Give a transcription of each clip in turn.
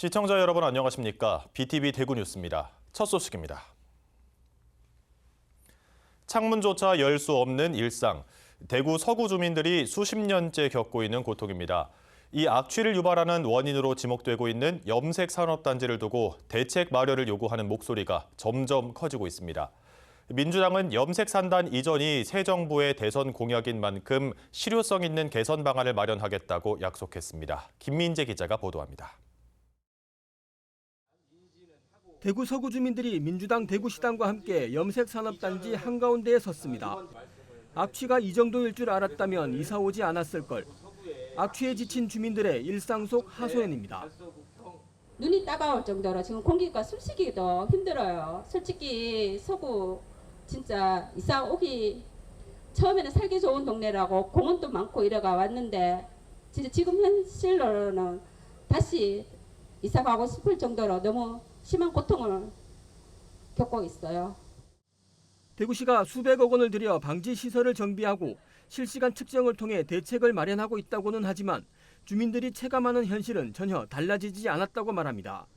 시청자 여러분 안녕하십니까? BTV 대구 뉴스입니다. 첫 소식입니다. 창문조차 열 수 없는 일상. 대구 서구 주민들이 수십 년째 겪고 있는 고통입니다. 이 악취를 유발하는 원인으로 지목되고 있는 염색 산업단지를 두고 대책 마련을 요구하는 목소리가 점점 커지고 있습니다. 민주당은 염색 산단 이전이 새 정부의 대선 공약인 만큼 실효성 있는 개선 방안을 마련하겠다고 약속했습니다. 김민재 기자가 보도합니다. 대구 서구 주민들이 민주당 대구시당과 함께 염색 산업단지 한가운데에 섰습니다. 악취가 이 정도일 줄 알았다면 이사 오지 않았을 걸. 악취에 지친 주민들의 일상 속 하소연입니다. 눈이 따가울 정도로 지금 공기가 숨쉬기도 힘들어요. 솔직히 서구 진짜 이사 오기 처음에는 살기 좋은 동네라고 공원도 많고 이래가 왔는데 진짜 지금 현실로는 다시 이사 가고 싶을 정도로 너무 심한 고통을 겪고 있어요. 대구시가 수백억 원을 들여 방지 시설을 정비하고 실시간 측정을 통해 대책을 마련하고 있다고는 하지만 주민들이 체감하는 현실은 전혀 달라지지 않았다고 말합니다.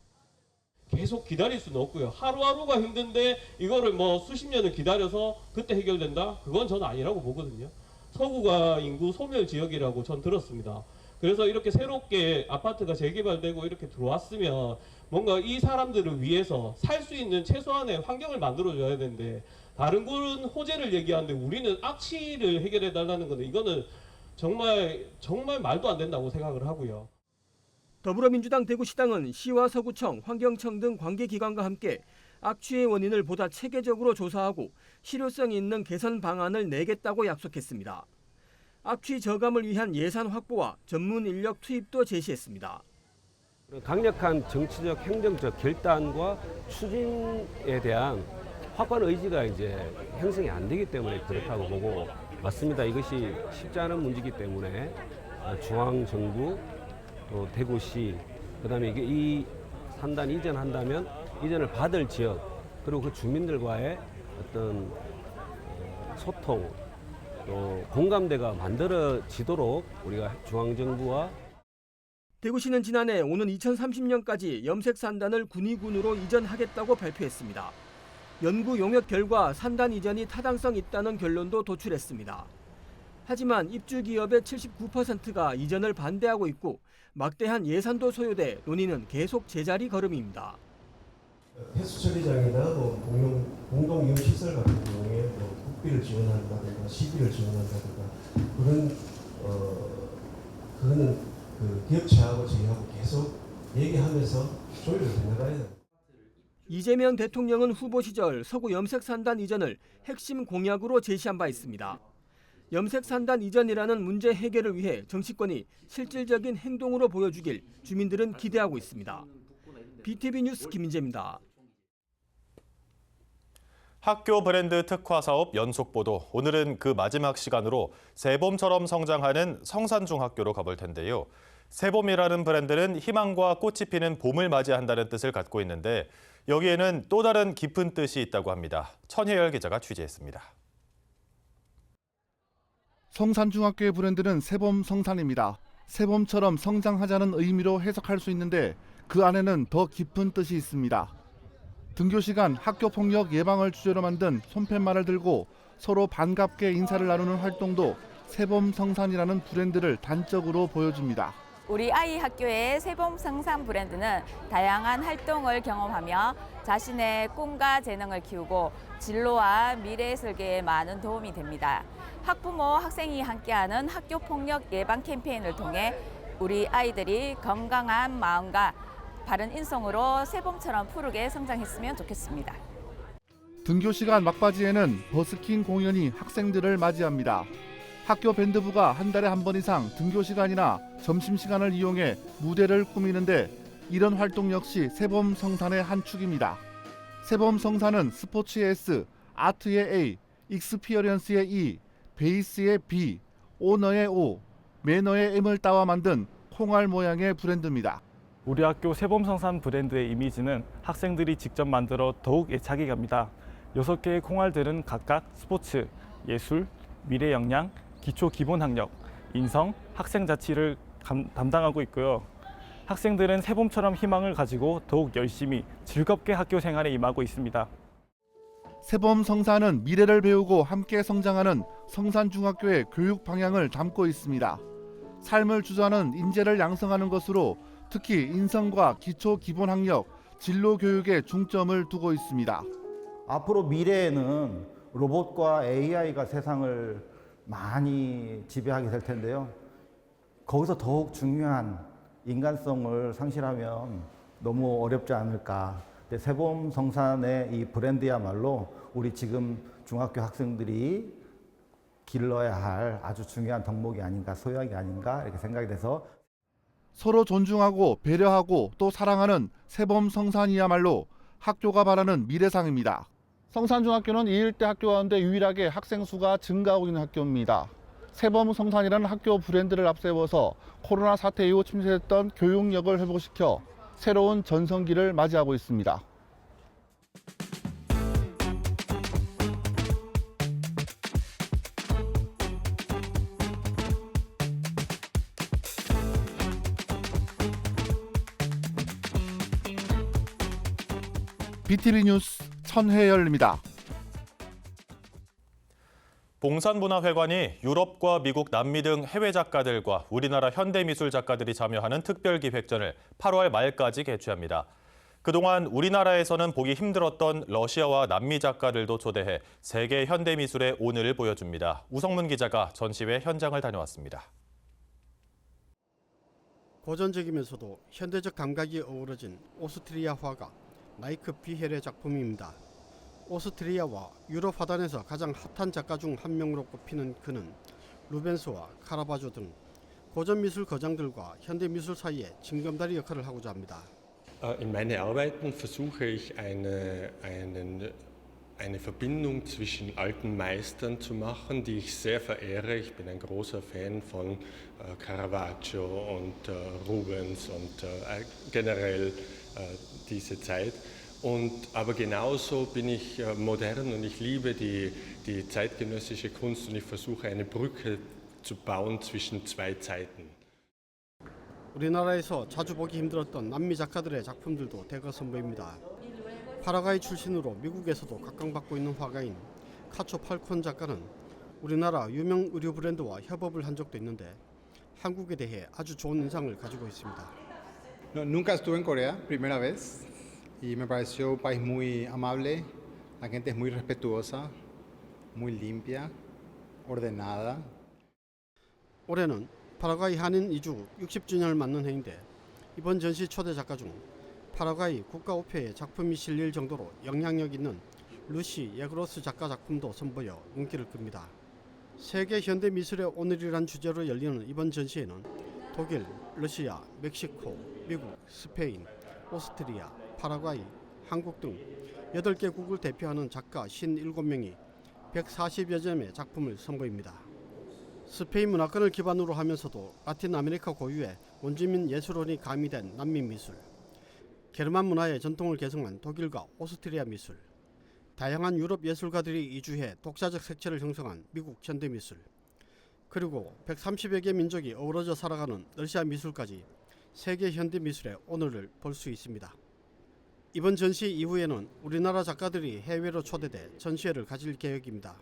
계속 기다릴 수는 없고요. 하루하루가 힘든데 이거를 뭐 수십 년을 기다려서 그때 해결된다? 그건 저는 아니라고 보거든요. 서구가 인구 소멸 지역이라고 전 들었습니다. 그래서 이렇게 새롭게 아파트가 재개발되고 이렇게 들어왔으면 뭔가 이 사람들을 위해서 살 수 있는 최소한의 환경을 만들어줘야 되는데 다른 곳은 호재를 얘기하는데 우리는 악취를 해결해달라는 건데 이거는 정말 말도 안 된다고 생각을 하고요. 더불어민주당 대구시당은 시와 서구청, 환경청 등 관계기관과 함께 악취의 원인을 보다 체계적으로 조사하고 실효성 있는 개선 방안을 내겠다고 약속했습니다. 악취 저감을 위한 예산 확보와 전문 인력 투입도 제시했습니다. 강력한 정치적, 행정적 결단과 추진에 대한 확고한 의지가 이제 형성이 안 되기 때문에 그렇다고 보고 맞습니다. 이것이 쉽지 않은 문제이기 때문에 중앙정부 또 대구시 그다음에 이 산단 이전한다면 이전을 받을 지역 그리고 그 주민들과의 어떤 소통 또 공감대가 만들어지도록 우리가 중앙정부와 대구시는 지난해 오는 2030년까지 염색 산단을 군위군으로 이전하겠다고 발표했습니다. 연구 용역 결과 산단 이전이 타당성 있다는 결론도 도출했습니다. 하지만 입주 기업의 79%가 이전을 반대하고 있고 막대한 예산도 소요돼 논의는 계속 제자리 걸음입니다. 폐수 처리장이나 공동 이용 시설 같은 경우에 국비를 지원한다든가 시비를 지원한다든가 그거는 그 기업체하고 저희하고 계속 얘기하면서 조율을 해나가야 됩니다. 이재명 대통령은 후보 시절 서구 염색 산단 이전을 핵심 공약으로 제시한 바 있습니다. 염색 산단 이전이라는 문제 해결을 위해 정치권이 실질적인 행동으로 보여주길 주민들은 기대하고 있습니다. BTV 뉴스 김민재입니다. 학교 브랜드 특화 사업 연속 보도. 오늘은 그 마지막 시간으로 새봄처럼 성장하는 성산중학교로 가볼 텐데요. 새봄이라는 브랜드는 희망과 꽃이 피는 봄을 맞이한다는 뜻을 갖고 있는데 여기에는 또 다른 깊은 뜻이 있다고 합니다. 천혜열 기자가 취재했습니다. 성산중학교의 브랜드는 새봄 성산입니다. 새봄처럼 성장하자는 의미로 해석할 수 있는데 그 안에는 더 깊은 뜻이 있습니다. 등교 시간 학교 폭력 예방을 주제로 만든 손팻말을 들고 서로 반갑게 인사를 나누는 활동도 새봄 성산이라는 브랜드를 단적으로 보여줍니다. 우리 아이 학교의 새봄 성산 브랜드는 다양한 활동을 경험하며 자신의 꿈과 재능을 키우고 진로와 미래 설계에 많은 도움이 됩니다. 학부모, 학생이 함께하는 학교 폭력 예방 캠페인을 통해 우리 아이들이 건강한 마음과 바른 인성으로 새봄처럼 푸르게 성장했으면 좋겠습니다. 등교 시간 막바지에는 버스킹 공연이 학생들을 맞이합니다. 학교 밴드부가 한 달에 한 번 이상 등교 시간이나 점심시간을 이용해 무대를 꾸미는데 이런 활동 역시 새봄 성산의 한 축입니다. 새봄 성산은 스포츠의 S, 아트의 A, 익스피어리언스의 E, 베이스의 B, 오너의 O, 매너의 M을 따와 만든 콩알 모양의 브랜드입니다. 우리 학교 새봄성산 브랜드의 이미지는 학생들이 직접 만들어 더욱 애착이 갑니다. 6개의 콩알들은 각각 스포츠, 예술, 미래 역량, 기초 기본 학력, 인성, 학생 자치를 담당하고 있고요. 학생들은 새봄처럼 희망을 가지고 더욱 열심히 즐겁게 학교 생활에 임하고 있습니다. 새봄 성사는 미래를 배우고 함께 성장하는 성산중학교의 교육 방향을 담고 있습니다. 삶을 주저하는 인재를 양성하는 것으로 특히 인성과 기초 기본 학력, 진로 교육에 중점을 두고 있습니다. 앞으로 미래에는 로봇과 AI가 세상을 많이 지배하게 될 텐데요. 거기서 더욱 중요한 인간성을 상실하면 너무 어렵지 않을까. 새봄 성산의 이 브랜드야말로 우리 지금 중학교 학생들이 길러야 할 아주 중요한 덕목이 아닌가, 소양이 아닌가 이렇게 생각이 돼서 서로 존중하고 배려하고 또 사랑하는 새봄 성산이야말로 학교가 바라는 미래상입니다. 성산중학교는 이 일대 학교 가운데 유일하게 학생 수가 증가하고 있는 학교입니다. 새봄 성산이라는 학교 브랜드를 앞세워서 코로나 사태 이후 침체했던 교육력을 회복시켜 새로운 전성기를 맞이하고 있습니다. BTV 뉴스 천혜열입니다. 봉산문화회관이 유럽과 미국, 남미 등 해외 작가들과 우리나라 현대미술 작가들이 참여하는 특별기획전을 8월 말까지 개최합니다. 그동안 우리나라에서는 보기 힘들었던 러시아와 남미 작가들도 초대해 세계 현대미술의 오늘을 보여줍니다. 우성문 기자가 전시회 현장을 다녀왔습니다. 고전적이면서도 현대적 감각이 어우러진 오스트리아 화가 마이크 비헬의 작품입니다. 오스트리아와 유럽 화단에서 가장 핫한 작가 중 한 명으로 꼽히는 그는 루벤스와 카라바조 등 고전미술 거장들과 현대미술 사이에 징검다리 역할을 하고자 합니다. In meinen Arbeiten versuche ich eine Verbindung zwischen alten Meistern zu machen, die ich sehr verehre. Ich bin ein großer Fan von Caravaggio und Rubens und generell diese Zeit. Aber genauso bin ich modern und ich liebe die zeitgenössische Kunst und ich versuche eine Brücke zu bauen zwischen zwei Zeiten. 우리나라에서 자주 보기 힘들었던 남미 작가들의 작품들도 대거 선보입니다. 파라과이 출신으로 미국에서도 각광받고 있는 화가인 카초 팔콘 작가는 우리나라 유명 의류 브랜드와 협업을 한 적도 있는데 한국에 대해 아주 좋은 인상을 가지고 있습니다. Nunca estuve en Corea, primera vez, y me pareció un país muy amable. La gente es muy respetuosa, muy limpia, ordenada. 올해는 파라과이 한인 이주 60주년을 맞는 해인데 이번 전시 초대 작가 중 파라과이 국가오페에 작품이 실릴 정도로 영향력 있는 루시 예그로스 작가 작품도 선보여 눈길을 끕니다. 세계 현대미술의 오늘이란 주제로 열리는 이번 전시회는 독일, 러시아, 멕시코, 미국, 스페인, 오스트리아, 파라과이, 한국 등 8개국을 대표하는 작가 57명이 140여 점의 작품을 선보입니다. 스페인 문화권을 기반으로 하면서도 라틴 아메리카 고유의 원주민 예술원이 가미된 남미 미술, 게르만 문화의 전통을 계승한 독일과 오스트리아 미술, 다양한 유럽 예술가들이 이주해 독자적 색채를 형성한 미국 현대미술, 그리고 130여 개 민족이 어우러져 살아가는 러시아 미술까지 세계 현대미술의 오늘을 볼 수 있습니다. 이번 전시 이후에는 우리나라 작가들이 해외로 초대돼 전시회를 가질 계획입니다.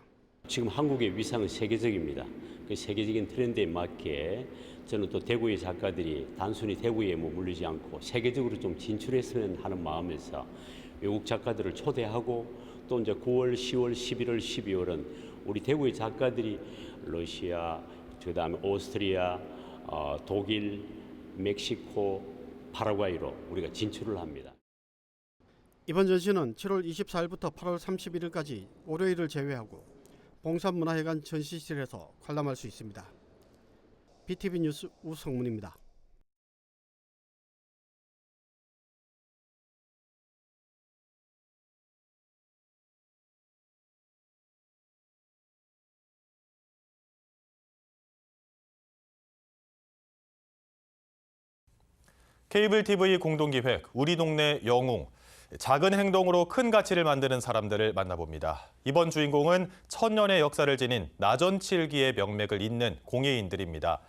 지금 한국의 위상은 세계적입니다. 그 세계적인 트렌드에 맞게 저는 또 대구의 작가들이 단순히 대구에 머물리지 않고 세계적으로 좀 진출했으면 하는 마음에서 외국 작가들을 초대하고 또 이제 9월, 10월, 11월, 12월은 우리 대구의 작가들이 러시아, 그다음에 오스트리아, 독일, 멕시코, 파라과이로 우리가 진출을 합니다. 이번 전시는 7월 24일부터 8월 31일까지 월요일을 제외하고 봉산문화회관 전시실에서 관람할 수 있습니다. BTV 뉴스 우성문입니다. 케이블 TV 공동기획 우리 동네 영웅. 작은 행동으로 큰 가치를 만드는 사람들을 만나봅니다. 이번 주인공은 천년의 역사를 지닌 나전칠기의 명맥을 잇는 공예인들입니다.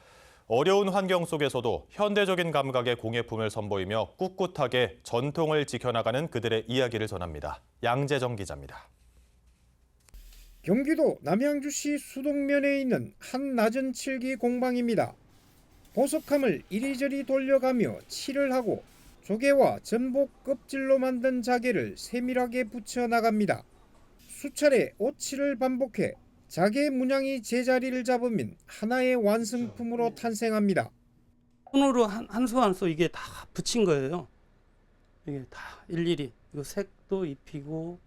어려운 환경 속에서도 현대적인 감각의 공예품을 선보이며 꿋꿋하게 전통을 지켜나가는 그들의 이야기를 전합니다. 양재정 기자입니다. 경기도 남양주시 수동면에 있는 한 낮은 칠기 공방입니다. 보석함을 이리저리 돌려가며 칠을 하고 조개와 전복 껍질로 만든 자개를 세밀하게 붙여 나갑니다. 수차례 옷칠을 반복해 자개 문양이 제자리를 잡으면 하나의 완성품으로 탄생합니다. 손으로 한 수 한 수 이게 다 붙인 거예요. 이게 다 일일이 이거 색도 입히고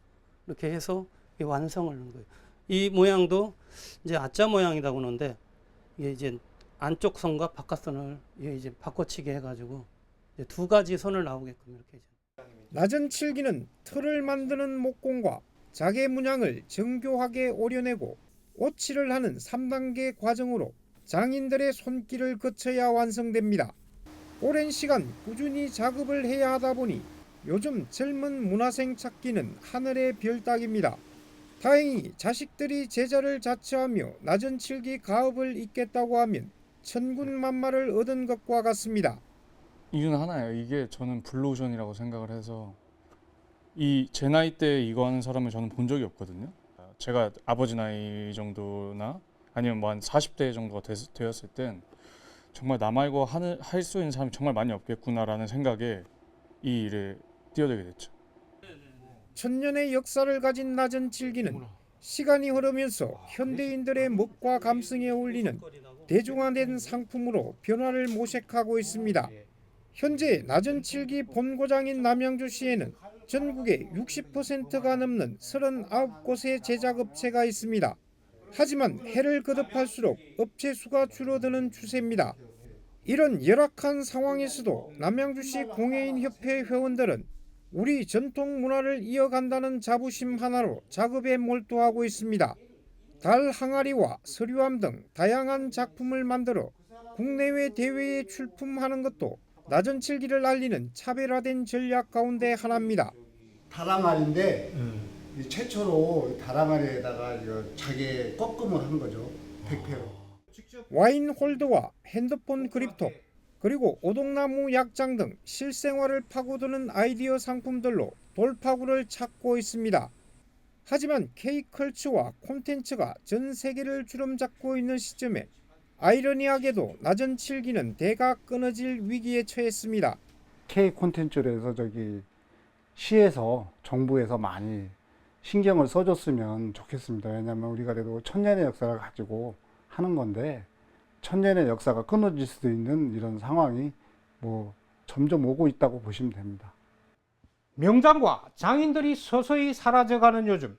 이렇게 해서 완성을 하는 거예요. 이 모양도 이제 아자 모양이라고 하는데 이게 이제 안쪽 선과 바깥 선을 이제 바꿔치기 해가지고 이제 두 가지 선을 나오게끔 이렇게. 낮은 칠기는 틀을 만드는 목공과 자개 문양을 정교하게 오려내고 옷칠을 하는 3단계 과정으로 장인들의 손길을 거쳐야 완성됩니다. 오랜 시간 꾸준히 작업을 해야 하다 보니 요즘 젊은 문화생 찾기는 하늘의 별 따기입니다. 다행히 자식들이 제자를 자처하며 낮은 칠기 가업을 잇겠다고 하면 천군만마를 얻은 것과 같습니다. 이유는 하나예요. 이게 저는 블루오션이라고 생각을 해서 제 나이 때 이거 하는 사람을 저는 본 적이 없거든요. 제가 아버지 나이 정도나 아니면 뭐 한 40대 정도가 되었을 땐 정말 나 말고 할 수 있는 사람이 정말 많이 없겠구나라는 생각에 이 일에 뛰어들게 됐죠. 천년의 역사를 가진 낮은 칠기는 시간이 흐르면서 현대인들의 멋과 감성에 어울리는 대중화된 상품으로 변화를 모색하고 있습니다. 현재 낮은 칠기 본고장인 남양주시에는 전국의 60%가 넘는 39곳의 제작업체가 있습니다. 하지만 해를 거듭할수록 업체 수가 줄어드는 추세입니다. 이런 열악한 상황에서도 남양주시 공예인협회 회원들은 우리 전통 문화를 이어간다는 자부심 하나로 작업에 몰두하고 있습니다. 달 항아리와 서류함 등 다양한 작품을 만들어 국내외 대회에 출품하는 것도 낮은 칠기를 알리는 차별화된 전략 가운데 하나입니다. 다랑알인데 최초로 다랑알에다가 자개 꺾음을 한 거죠. 100회로. 와인 홀더와 핸드폰 그립톡 그리고 오동나무 약장 등 실생활을 파고드는 아이디어 상품들로 돌파구를 찾고 있습니다. 하지만 K컬처와 콘텐츠가 전 세계를 주름잡고 있는 시점에 아이러니하게도 낮은 칠기는 대가 끊어질 위기에 처했습니다. K 콘텐츠로 해서 시에서 정부에서 많이 신경을 써줬으면 좋겠습니다. 왜냐하면 우리가 그래도 천년의 역사를 가지고 하는 건데 천년의 역사가 끊어질 수도 있는 이런 상황이 점점 오고 있다고 보시면 됩니다. 명장과 장인들이 서서히 사라져가는 요즘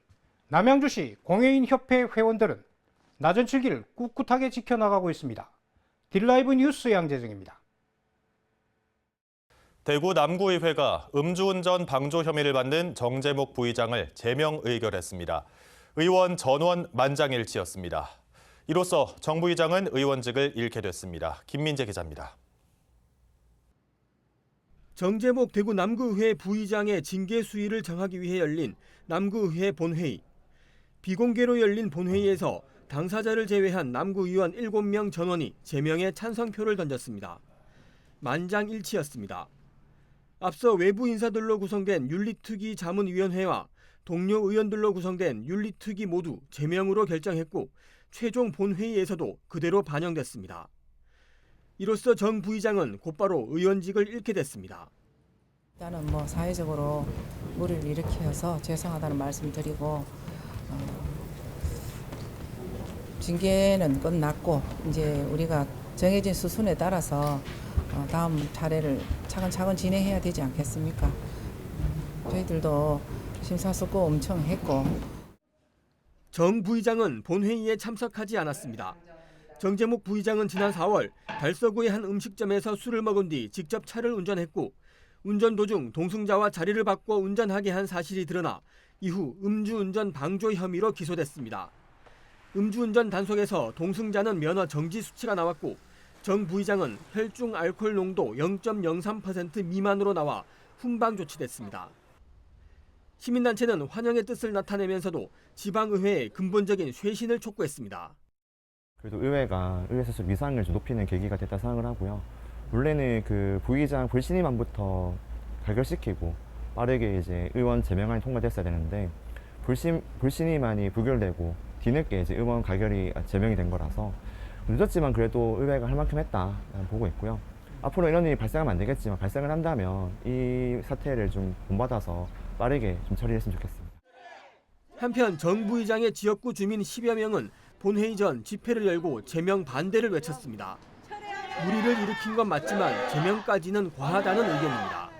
남양주시 공예인협회 회원들은 낮은 칠기를 꿋꿋하게 지켜나가고 있습니다. 딜라이브 뉴스 양재정입니다. 대구 남구의회가 음주운전 방조 혐의를 받는 정재목 부의장을 제명 의결했습니다. 의원 전원 만장일치였습니다. 이로써 정 부의장은 의원직을 잃게 됐습니다. 김민재 기자입니다. 정재목 대구 남구의회 부의장의 징계 수위를 정하기 위해 열린 남구의회 본회의. 비공개로 열린 본회의에서 당사자를 제외한 남구의원 7명 전원이 제명에 찬성표를 던졌습니다. 만장일치였습니다. 앞서 외부 인사들로 구성된 윤리특위 자문위원회와 동료 의원들로 구성된 윤리특위 모두 제명으로 결정했고 최종 본회의에서도 그대로 반영됐습니다. 이로써 정 부의장은 곧바로 의원직을 잃게 됐습니다. 일단은 사회적으로 무리를 일으켜서 죄송하다는 말씀드리고 징계는 끝났고 이제 우리가 정해진 수순에 따라서 다음 차례를 차근차근 진행해야 되지 않겠습니까? 저희들도 심사숙고 엄청 했고. 정 부의장은 본회의에 참석하지 않았습니다. 정재목 부의장은 지난 4월 달서구의 한 음식점에서 술을 먹은 뒤 직접 차를 운전했고 운전 도중 동승자와 자리를 바꿔 운전하게 한 사실이 드러나 이후 음주운전 방조 혐의로 기소됐습니다. 음주운전 단속에서 동승자는 면허 정지 수치가 나왔고 정 부의장은 혈중 알코올 농도 0.03% 미만으로 나와 훈방 조치됐습니다. 시민단체는 환영의 뜻을 나타내면서도 지방의회에 근본적인 쇄신을 촉구했습니다. 그래도 의회 스스로 위상을 좀 높이는 계기가 됐다 생각을 하고요. 원래는 그 부의장 불신임안부터 가결시키고 빠르게 이제 의원 제명안이 통과됐어야 되는데 불신임안이 부결되고 뒤늦게 이제 의원 가결이 제명이 된 거라서 늦었지만 그래도 의회가 할 만큼 했다 보고 있고요. 앞으로 이런 일이 발생하면 안 되겠지만 발생을 한다면 이 사태를 좀 본받아서 빠르게 좀 처리했으면 좋겠습니다. 한편 정 부의장의 지역구 주민 10여 명은 본회의 전 집회를 열고 제명 반대를 외쳤습니다. 무리를 일으킨 건 맞지만 제명까지는 과하다는 의견입니다.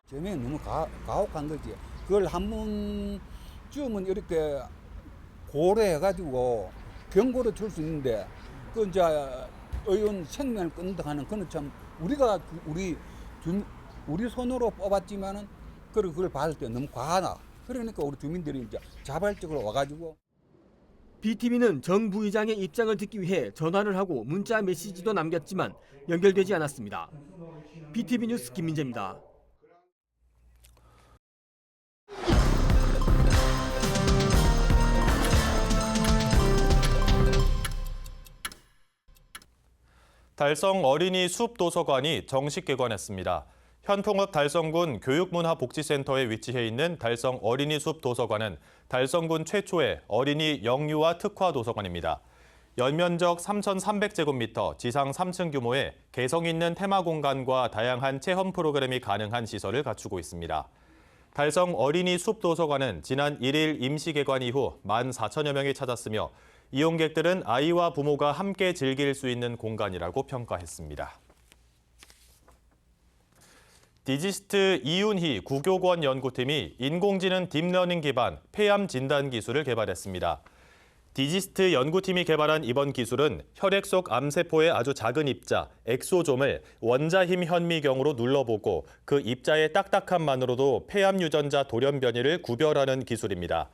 제명이 너무 가혹한 거지. 그걸 한 번쯤은 이렇게 고려해가지고 경고를 줄 수 있는데 그 이제 의원 생명을 끊는다 하는 그는 참 우리가 우리 손으로 뽑았지만은 그걸 받을 때 너무 과하다. 그러니까 우리 주민들이 이제 자발적으로 와가지고. BTV는 정 부의장의 입장을 듣기 위해 전화를 하고 문자 메시지도 남겼지만 연결되지 않았습니다. BTV 뉴스 김민재입니다. 달성 어린이 숲 도서관이 정식 개관했습니다. 현통읍 달성군 교육문화복지센터에 위치해 있는 달성 어린이 숲 도서관은 달성군 최초의 어린이 영유아 특화 도서관입니다. 연면적 3,300제곱미터, 지상 3층 규모의 개성 있는 테마 공간과 다양한 체험 프로그램이 가능한 시설을 갖추고 있습니다. 달성 어린이 숲 도서관은 지난 1일 임시 개관 이후 14,000여 명이 찾았으며 이용객들은 아이와 부모가 함께 즐길 수 있는 공간이라고 평가했습니다. 디지스트 이윤희 구교권 연구팀이 인공지능 딥러닝 기반 폐암 진단 기술을 개발했습니다. 디지스트 연구팀이 개발한 이번 기술은 혈액 속 암세포의 아주 작은 입자, 엑소좀을 원자힘 현미경으로 눌러보고 그 입자의 딱딱함만으로도 폐암 유전자 돌연 변이를 구별하는 기술입니다.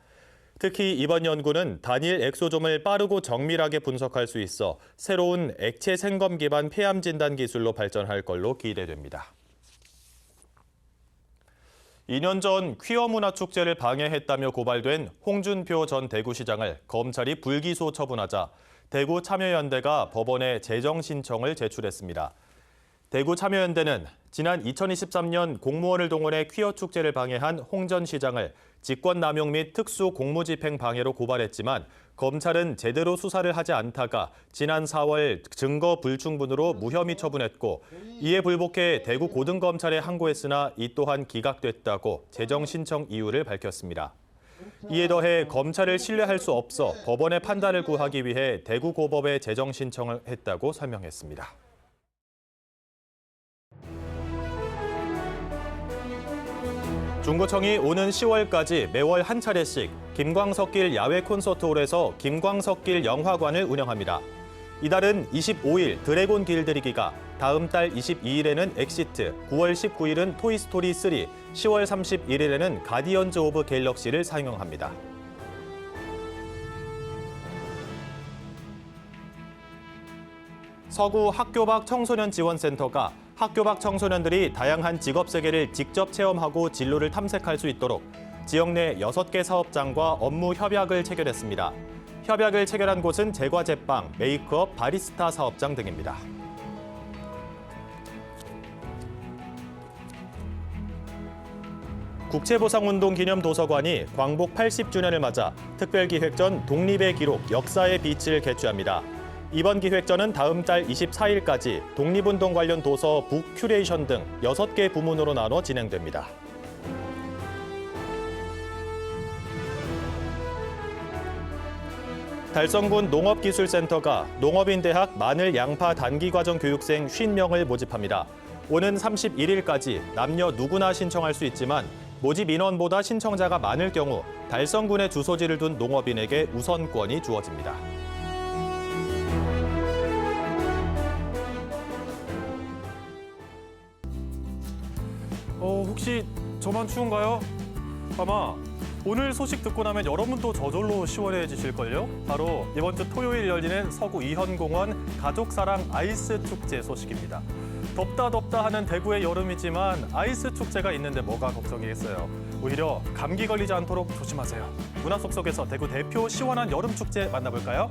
특히 이번 연구는 단일 엑소좀을 빠르고 정밀하게 분석할 수 있어 새로운 액체 생검 기반 폐암 진단 기술로 발전할 걸로 기대됩니다. 2년 전 퀴어 문화 축제를 방해했다며 고발된 홍준표 전 대구시장을 검찰이 불기소 처분하자 대구 참여연대가 법원에 재정 신청을 제출했습니다. 대구 참여연대는 지난 2023년 공무원을 동원해 퀴어 축제를 방해한 홍 전 시장을 직권남용 및 특수 공무집행 방해로 고발했지만 검찰은 제대로 수사를 하지 않다가 지난 4월 증거 불충분으로 무혐의 처분했고 이에 불복해 대구 고등검찰에 항고했으나 이 또한 기각됐다고 재정 신청 이유를 밝혔습니다. 이에 더해 검찰을 신뢰할 수 없어 법원의 판단을 구하기 위해 대구 고법에 재정 신청을 했다고 설명했습니다. 중구청이 오는 10월까지 매월 한 차례씩 김광석길 야외 콘서트홀에서 김광석길 영화관을 운영합니다. 이달은 25일 드래곤 길들이기가, 다음 달 22일에는 엑시트, 9월 19일은 토이스토리 3, 10월 31일에는 가디언즈 오브 갤럭시를 상영합니다. 서구 학교 밖 청소년 지원센터가 학교 밖 청소년들이 다양한 직업 세계를 직접 체험하고 진로를 탐색할 수 있도록 지역 내 6개 사업장과 업무 협약을 체결했습니다. 협약을 체결한 곳은 제과제빵, 메이크업, 바리스타 사업장 등입니다. 국채보상운동 기념 도서관이 광복 80주년을 맞아 특별기획전 독립의 기록, 역사의 빛을 개최합니다. 이번 기획전은 다음 달 24일까지 독립운동 관련 도서 북 큐레이션 등 6개 부문으로 나눠 진행됩니다. 달성군 농업기술센터가 농업인대학 마늘 양파 단기과정 교육생 50명을 모집합니다. 오는 31일까지 남녀 누구나 신청할 수 있지만 모집 인원보다 신청자가 많을 경우 달성군에 주소지를 둔 농업인에게 우선권이 주어집니다. 혹시 저만 추운가요? 아마 오늘 소식 듣고 나면 여러분도 저절로 시원해지실걸요? 바로 이번 주 토요일 열리는 서구 이현공원 가족사랑 아이스 축제 소식입니다. 덥다 하는 대구의 여름이지만 아이스 축제가 있는데 뭐가 걱정이겠어요. 오히려 감기 걸리지 않도록 조심하세요. 문화 속 속에서 대구 대표 시원한 여름 축제 만나볼까요?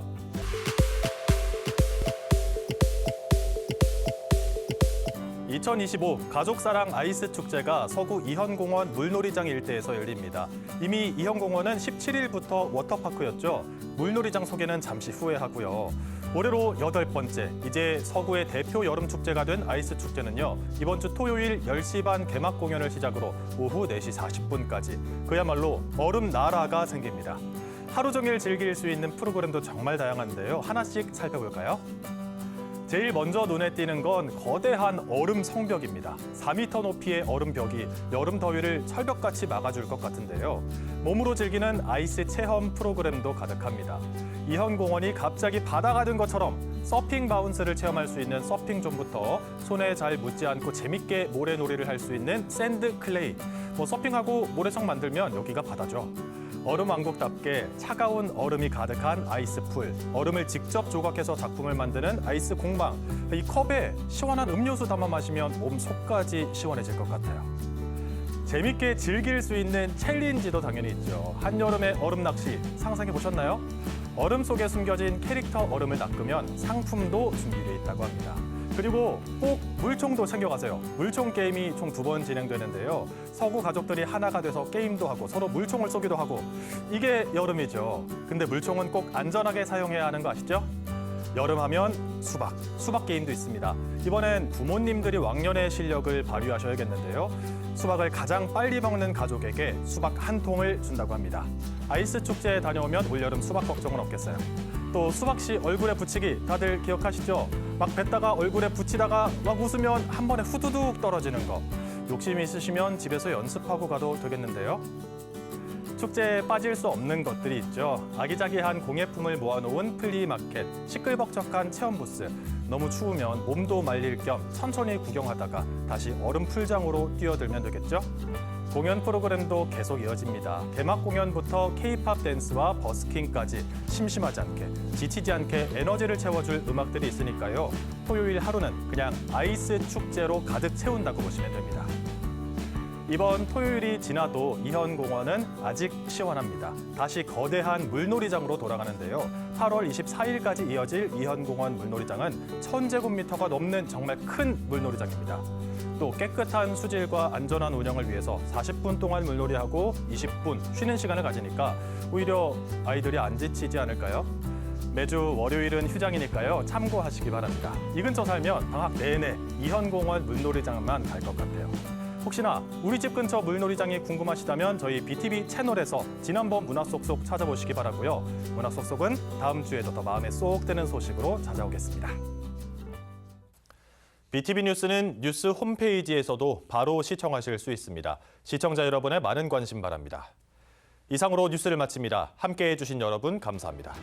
2025 가족사랑 아이스 축제가 서구 이현공원 물놀이장 일대에서 열립니다. 이미 이현공원은 17일부터 워터파크였죠. 물놀이장 소개는 잠시 후에 하고요. 올해로 8번째, 이제 서구의 대표 여름 축제가 된 아이스 축제는요. 이번 주 토요일 10시 반 개막 공연을 시작으로 오후 4시 40분까지 그야말로 얼음 나라가 생깁니다. 하루 종일 즐길 수 있는 프로그램도 정말 다양한데요. 하나씩 살펴볼까요? 제일 먼저 눈에 띄는 건 거대한 얼음 성벽입니다. 4m 높이의 얼음벽이 여름 더위를 철벽같이 막아줄 것 같은데요. 몸으로 즐기는 아이스 체험 프로그램도 가득합니다. 이현공원이 갑자기 바다가 된 것처럼 서핑 바운스를 체험할 수 있는 서핑존부터 손에 잘 묻지 않고 재밌게 모래놀이를 할 수 있는 샌드 클레이, 서핑하고 모래성 만들면 여기가 바다죠. 얼음 왕국답게 차가운 얼음이 가득한 아이스풀, 얼음을 직접 조각해서 작품을 만드는 아이스 공방, 이 컵에 시원한 음료수 담아 마시면 몸 속까지 시원해질 것 같아요. 재밌게 즐길 수 있는 챌린지도 당연히 있죠. 한여름의 얼음 낚시 상상해 보셨나요? 얼음 속에 숨겨진 캐릭터 얼음을 낚으면 상품도 준비되어 있다고 합니다. 그리고 꼭 물총도 챙겨가세요. 물총 게임이 총 2번 진행되는데요. 서구 가족들이 하나가 돼서 게임도 하고 서로 물총을 쏘기도 하고 이게 여름이죠. 근데 물총은 꼭 안전하게 사용해야 하는 거 아시죠? 여름하면 수박 게임도 있습니다. 이번엔 부모님들이 왕년의 실력을 발휘하셔야겠는데요. 수박을 가장 빨리 먹는 가족에게 수박 한 통을 준다고 합니다. 아이스 축제에 다녀오면 올여름 수박 걱정은 없겠어요. 또 수박씨 얼굴에 붙이기 다들 기억하시죠? 막 뱉다가 얼굴에 붙이다가 막 웃으면 한 번에 후두둑 떨어지는 거. 욕심 있으시면 집에서 연습하고 가도 되겠는데요. 축제에 빠질 수 없는 것들이 있죠. 아기자기한 공예품을 모아놓은 플리마켓, 시끌벅적한 체험 부스. 너무 추우면 몸도 말릴 겸 천천히 구경하다가 다시 얼음 풀장으로 뛰어들면 되겠죠. 공연 프로그램도 계속 이어집니다. 개막 공연부터 K-팝 댄스와 버스킹까지 심심하지 않게, 지치지 않게 에너지를 채워줄 음악들이 있으니까요. 토요일 하루는 그냥 아이스 축제로 가득 채운다고 보시면 됩니다. 이번 토요일이 지나도 이현공원은 아직 시원합니다. 다시 거대한 물놀이장으로 돌아가는데요. 8월 24일까지 이어질 이현공원 물놀이장은 1000제곱미터가 넘는 정말 큰 물놀이장입니다. 또 깨끗한 수질과 안전한 운영을 위해서 40분 동안 물놀이하고 20분 쉬는 시간을 가지니까 오히려 아이들이 안 지치지 않을까요? 매주 월요일은 휴장이니까요. 참고하시기 바랍니다. 이 근처 살면 방학 내내 이현공원 물놀이장만 갈 것 같아요. 혹시나 우리 집 근처 물놀이장이 궁금하시다면 저희 BTV 채널에서 지난번 문화 쏙쏙 찾아보시기 바라고요. 문화 쏙쏙은 다음 주에도 더 마음에 쏙 드는 소식으로 찾아오겠습니다. BTV 뉴스는 뉴스 홈페이지에서도 바로 시청하실 수 있습니다. 시청자 여러분의 많은 관심 바랍니다. 이상으로 뉴스를 마칩니다. 함께해 주신 여러분 감사합니다.